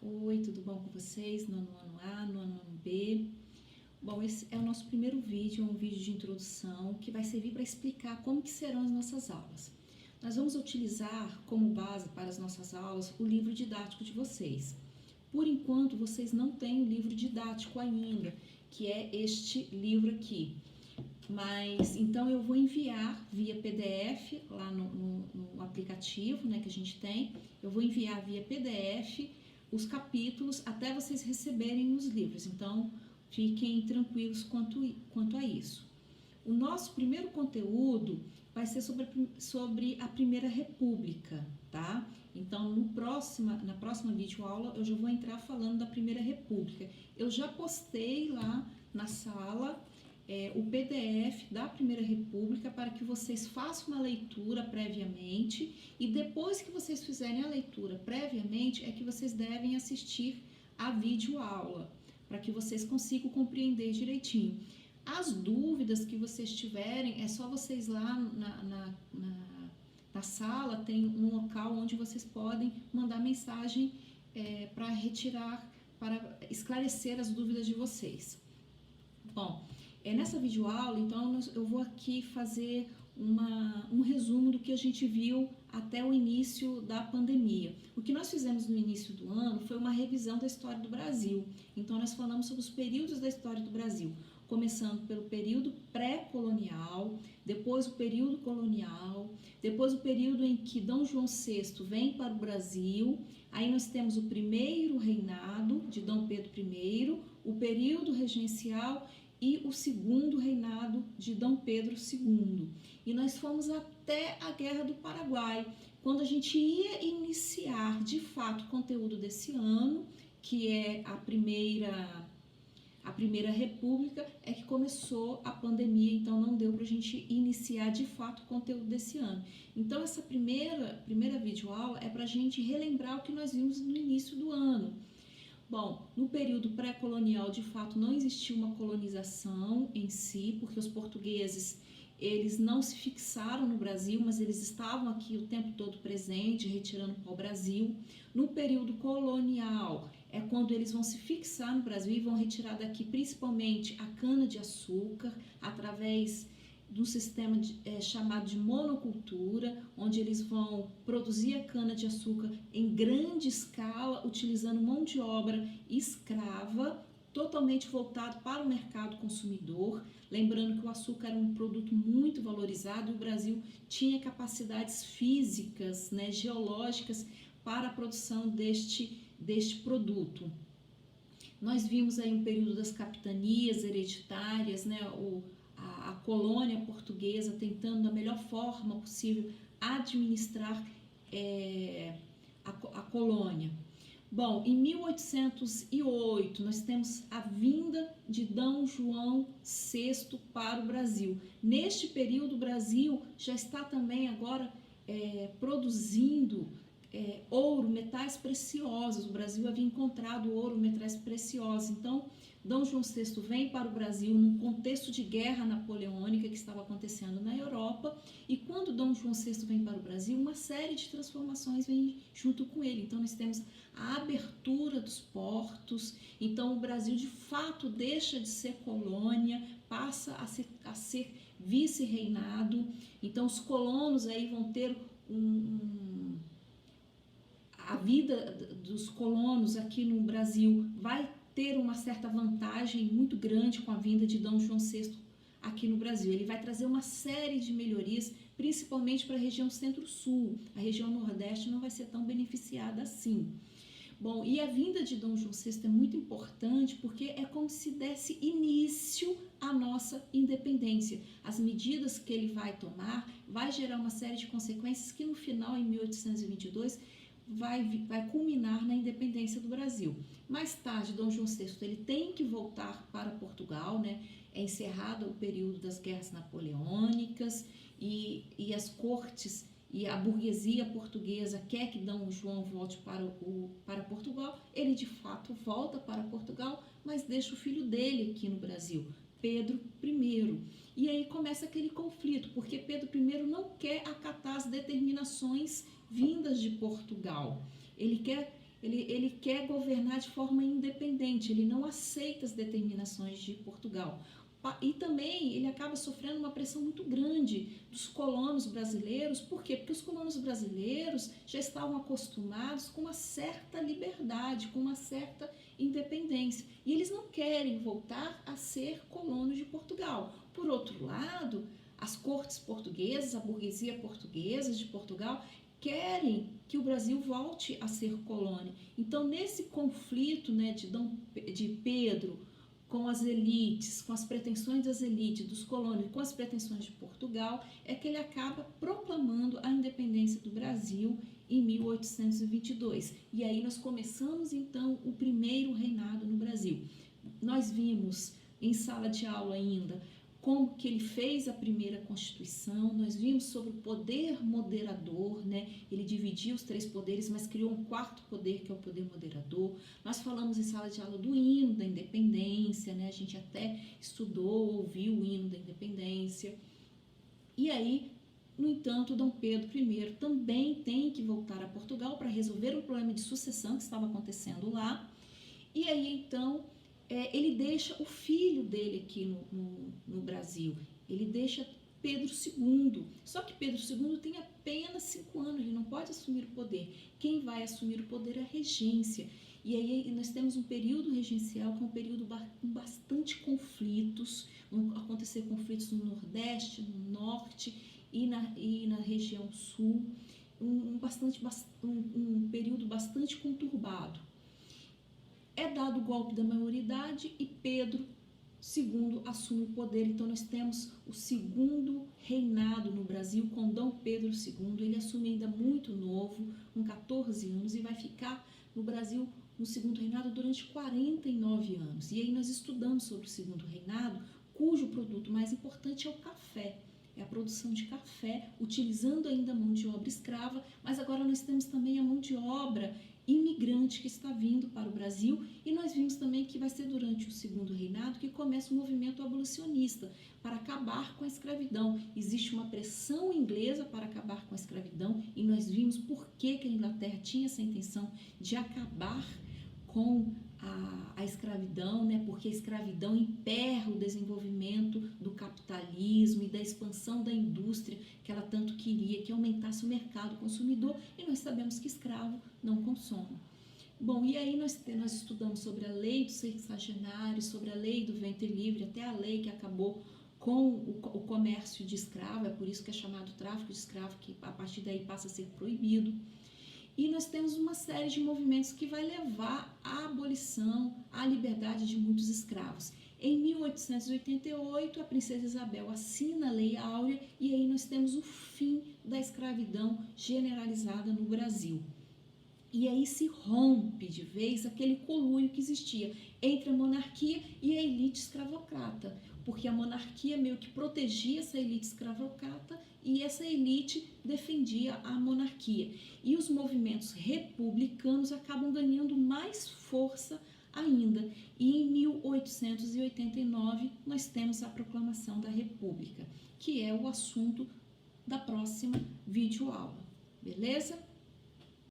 Oi, tudo bom com vocês? Nono ano A, nono ano B. Bom, esse é o nosso primeiro vídeo, um vídeo de introdução que vai servir para explicar como que serão as nossas aulas. Nós vamos utilizar como base para as nossas aulas o livro didático de vocês. Por enquanto, vocês não têm o livro didático ainda, que é este livro aqui. Mas, então, eu vou enviar via PDF, lá no aplicativo, né, que a gente tem, eu vou enviar via PDF os capítulos até vocês receberem os livros. Então, fiquem tranquilos quanto a isso. O nosso primeiro conteúdo vai ser sobre a Primeira República, tá? Então, na próxima videoaula, eu já vou entrar falando da Primeira República. Eu já postei lá na sala o PDF da Primeira República para que vocês façam uma leitura previamente e depois que vocês fizerem a leitura previamente é que vocês devem assistir a videoaula para que vocês consigam compreender direitinho. As dúvidas que vocês tiverem, é só vocês lá na sala, tem um local onde vocês podem mandar mensagem para retirar, para esclarecer as dúvidas de vocês. Bom, nessa videoaula, então, eu vou aqui fazer um resumo do que a gente viu até o início da pandemia. O que nós fizemos no início do ano foi uma revisão da história do Brasil. Então, nós falamos sobre os períodos da história do Brasil, começando pelo período pré-colonial, depois o período colonial, depois o período em que Dom João VI vem para o Brasil, aí nós temos o primeiro reinado de Dom Pedro I, o período regencial e o segundo reinado de Dom Pedro II. E nós fomos até a Guerra do Paraguai, quando a gente ia iniciar de fato o conteúdo desse ano, que é a Primeira República, é que começou a pandemia, então não deu para a gente iniciar de fato o conteúdo desse ano. Então essa primeira videoaula é para a gente relembrar o que nós vimos no início do ano. Bom, no período pré-colonial, de fato, não existia uma colonização em si, porque os portugueses, eles não se fixaram no Brasil, mas eles estavam aqui o tempo todo presente, retirando para o Brasil. No período colonial, é quando eles vão se fixar no Brasil e vão retirar daqui principalmente a cana-de-açúcar, através de um sistema chamado de monocultura, onde eles vão produzir a cana-de-açúcar em grande escala, utilizando mão de obra escrava, totalmente voltado para o mercado consumidor. Lembrando que o açúcar era um produto muito valorizado e o Brasil tinha capacidades físicas, né, geológicas, para a produção deste produto. Nós vimos aí um período das capitanias hereditárias, né, a colônia portuguesa tentando da melhor forma possível administrar a colônia. Bom, em 1808 nós temos a vinda de Dom João VI para o Brasil. Neste período o Brasil já está também agora produzindo ouro, metais preciosos. O Brasil havia encontrado ouro, metais preciosos. Então, Dom João VI vem para o Brasil num contexto de guerra napoleônica que estava acontecendo na Europa, e quando Dom João VI vem para o Brasil, uma série de transformações vem junto com ele. Então, nós temos a abertura dos portos, então o Brasil de fato deixa de ser colônia, passa a ser vice-reinado. Então, os colonos aí vão ter a vida dos colonos aqui no Brasil vai ter uma certa vantagem muito grande com a vinda de Dom João VI aqui no Brasil. Ele vai trazer uma série de melhorias, principalmente para a região centro-sul. A região nordeste não vai ser tão beneficiada assim. Bom, e a vinda de Dom João VI é muito importante porque é como se desse início à nossa independência. As medidas que ele vai tomar vai gerar uma série de consequências que no final, em 1822, vai culminar na independência do Brasil. Mais tarde, Dom João VI ele tem que voltar para Portugal, né? É encerrado o período das guerras napoleônicas e as cortes e a burguesia portuguesa quer que Dom João volte para Portugal. Ele de fato volta para Portugal, mas deixa o filho dele aqui no Brasil, Pedro I. E aí começa aquele conflito, porque Pedro I não quer acatar as determinações vindas de Portugal. Ele quer ele quer governar de forma independente, ele não aceita as determinações de Portugal. E também ele acaba sofrendo uma pressão muito grande dos colonos brasileiros. Por quê? Porque os colonos brasileiros já estavam acostumados com uma certa liberdade, com uma certa independência. E eles não querem voltar a ser colonos de Portugal. Por outro lado, as cortes portuguesas, a burguesia portuguesa de Portugal, querem que o Brasil volte a ser colônia. Então, nesse conflito, né, de Pedro com as elites, com as pretensões das elites, dos colônios, com as pretensões de Portugal, é que ele acaba proclamando a independência do Brasil em 1822. E aí nós começamos, então, o primeiro reinado no Brasil. Nós vimos em sala de aula ainda como que ele fez a primeira Constituição, nós vimos sobre o poder moderador, né? Ele dividiu os 3 poderes, mas criou um 4º poder, que é o poder moderador. Nós falamos em sala de aula do hino da independência, né? A gente até estudou, ouviu o hino da independência. E aí, no entanto, Dom Pedro I também tem que voltar a Portugal para resolver o problema de sucessão que estava acontecendo lá. E aí, então, ele deixa o filho dele aqui no Brasil, ele deixa Pedro II, só que Pedro II tem apenas 5 anos, ele não pode assumir o poder. Quem vai assumir o poder é a regência, e aí nós temos um período regencial que é um período com bastante conflitos, vão acontecer conflitos no Nordeste, no Norte e na região Sul, um período bastante conturbado. É dado o golpe da maioridade e Pedro II assume o poder. Então nós temos o segundo reinado no Brasil com Dom Pedro II. Ele assume ainda muito novo, com 14 anos, e vai ficar no Brasil no segundo reinado durante 49 anos. E aí nós estudamos sobre o segundo reinado, cujo produto mais importante é o café. É a produção de café, utilizando ainda a mão de obra escrava, mas agora nós temos também a mão de obra imigrante que está vindo para o Brasil, e nós vimos também que vai ser durante o segundo reinado que começa o movimento abolicionista para acabar com a escravidão. Existe uma pressão inglesa para acabar com a escravidão, e nós vimos por que a Inglaterra tinha essa intenção de acabar com a escravidão, né? Porque a escravidão emperra o desenvolvimento do capitalismo e da expansão da indústria que ela tanto queria, que aumentasse o mercado consumidor, e nós sabemos que escravo não consome. Bom, e aí nós estudamos sobre a lei dos sexagenários, sobre a lei do ventre livre, até a lei que acabou com o comércio de escravo, é por isso que é chamado tráfico de escravo, que a partir daí passa a ser proibido. E nós temos uma série de movimentos que vai levar à abolição, à liberdade de muitos escravos. Em 1888, a princesa Isabel assina a Lei Áurea, e aí nós temos o fim da escravidão generalizada no Brasil. E aí se rompe de vez aquele conluio que existia entre a monarquia e a elite escravocrata, porque a monarquia meio que protegia essa elite escravocrata e essa elite defendia a monarquia. E os movimentos republicanos acabam ganhando mais força ainda. E em 1889 nós temos a proclamação da República, que é o assunto da próxima videoaula. Beleza?